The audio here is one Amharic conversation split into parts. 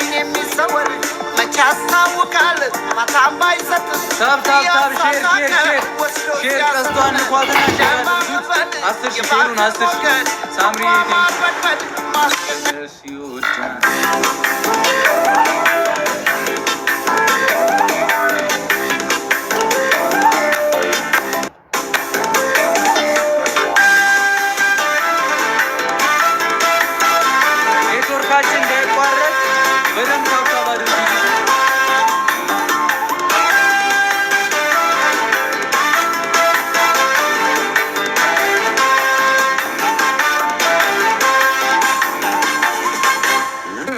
ባይን የሚሰወር መቼ ያስታውቃል ማታም ባይሰጥ ታብ ሼር ቀስቷን ኳትና ሼር 10 ሼሩን 10 ሳምሪ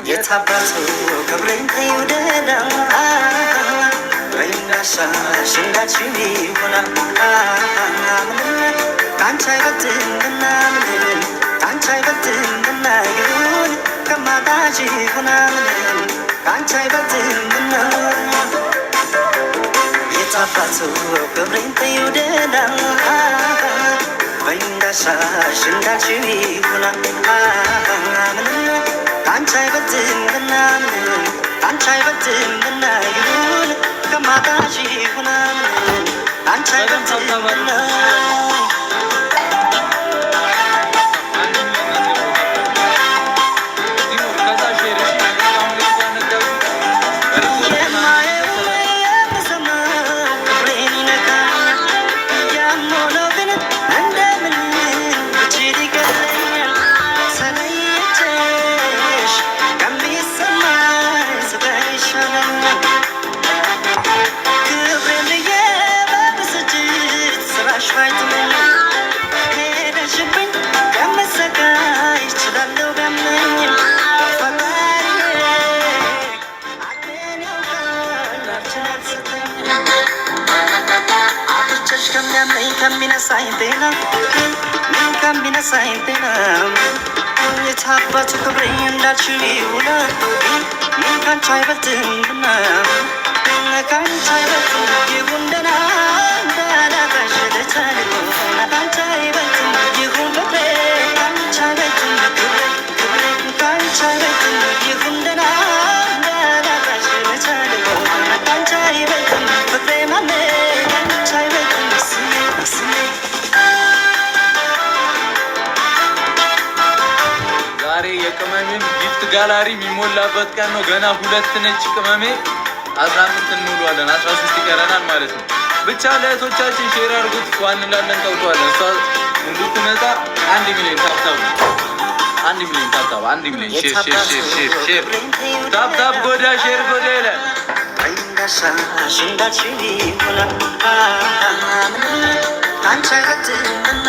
የታባቱ ክብሬን ተይውደዳ በይናሻሽ እንዳችው ይሆናል ምንም ካንቺ አይበልጥምና ምንም ካንቺ አይበልጥምና ይሁን ከማጣሽ ይሆናል ምንም ካንቺ አይበልጥምና የታባቱ ክብሬን ተይውደዳ በይናሻሽ እንዳችው ይሆናል ምንም ካንቺ አይበልጥምና ምንም ካንቺ አይበልጥምና ይሁን ከማጣሽ ይሆናል ምንም ካንቺ አይበልጥምና ከሚነሳኝ ጤና የታባቱ ክብሬ እንዳልሽው ይሆናል ካንቺ አይበልጥምና ካንቺ አይበልጥም ይሁን ደህና እንዳላጣሽ ልቻል ካንቺ አይበልጥም ይሁን ፍቅሬ ካንቺ አይበልጥም ክብሬ ካንቺ አይበልጥም ይሁን ደህና እንዳላጣሽ ልቻል ካንቺ አይበልጥም ፍቅሬ ማሜ ካንቺ አይበልጥም ስሜ ዛሬ የቅመሜን ጊፍት ጋላሪ የሚሞላበት ቀን ነው። ገና 2 ነጭ ቅመሜ 15 እንውሏለን 13 ይቀረናል ማለት ነው። ብቻ ለእህቶቻችን ሼር አድርጉት። ፏን እንላለን ተውቷለን። እሷ እንድትመጣ 1 ሚሊዮን ታብታብ 1 ሚሊዮን ታብታብ 1 ሚሊዮን ሼር ታብታብ ጎዳ ሼር ጎዳ ይላል። ካንቺ አይበልጥምና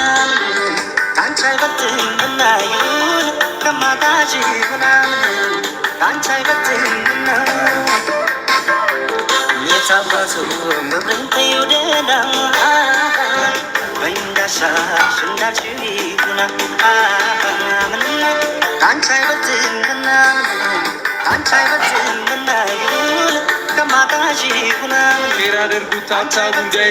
ካንቺ አይበልጥምና ይሁን ከማጣሽ ይሆናል ካንቺ አይበልጥምና የታባቱ ክብሬን ተይውደዳ በይንዳሻሽ እንዳልሽው ይሆናል ካንቺ አይበልጥምና ካንቺ አይበልጥምና ይሁን ከማጣሽ ይሆናል ሼር አድርጉት ታብታቡን ዳይ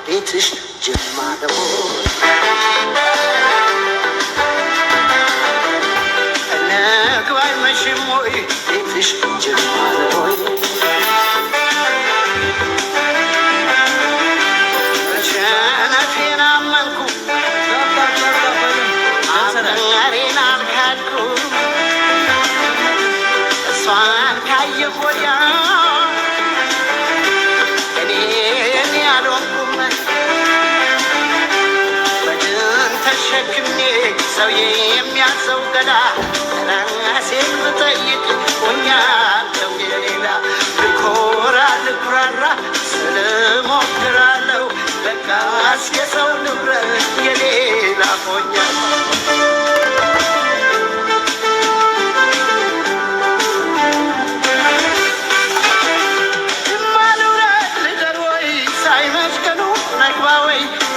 ቤትሽ ጅማ ደሞ ነግባይ መሽም ወይ ቤትሽ ጅማ ደሞ ሸነፌን አመንኩ አመሬን አልካድኩ ወዲያ እኔ ያልሆንኩም በድን ተሸክሜ ሰው የሚያዘው ገዳ ራሴን ብጠይቅ ሆኛለሁ የሌላ ልኮራ ልኩራራ ስልሞክራለሁ በቃስ የሰው ንብረት የሌላ ሆኛለሁ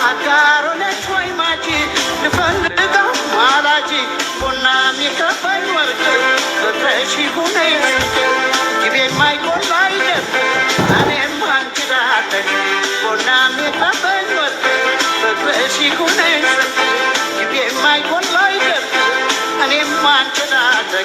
አጋሮነች ወይ ማጂ ልፈልገው ማላጂ ቡና የሚከፋኝ ወርቅ ፍቅረሽ ሁነኝ ግቤ የማይቆላ አይደል እኔም አንችላለሁ ቡና የሚከፋኝ ወርቅ ፍቅረሽ ሁነኝ ግቤ የማይቆላ አይደል እኔም አንችላለሁ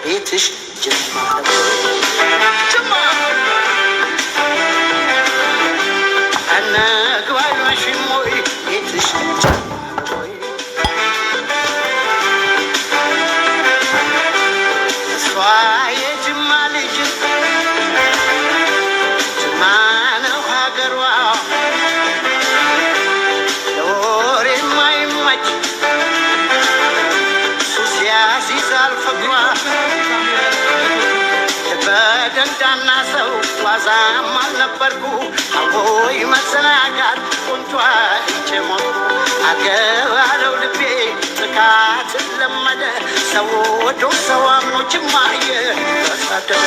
ቤትሽ ጅማ አነግባይ መሽሞይ ቤትሽ እሷ የጅማ ልጅ ጅማ ነው ሀገሯ ለወሬ የማይመች ሱስ ያሲዛል ፍቅሯ በደንዳና ሰው ዋዛም አልነበርኩ አቦይ መዘናጋት ቁንቷ እጄ ሞቱ አገባለው ልቤ ጥቃት ለመደ ሰው ወዶ ሰው አምኖ ጅማየ ተሳደረ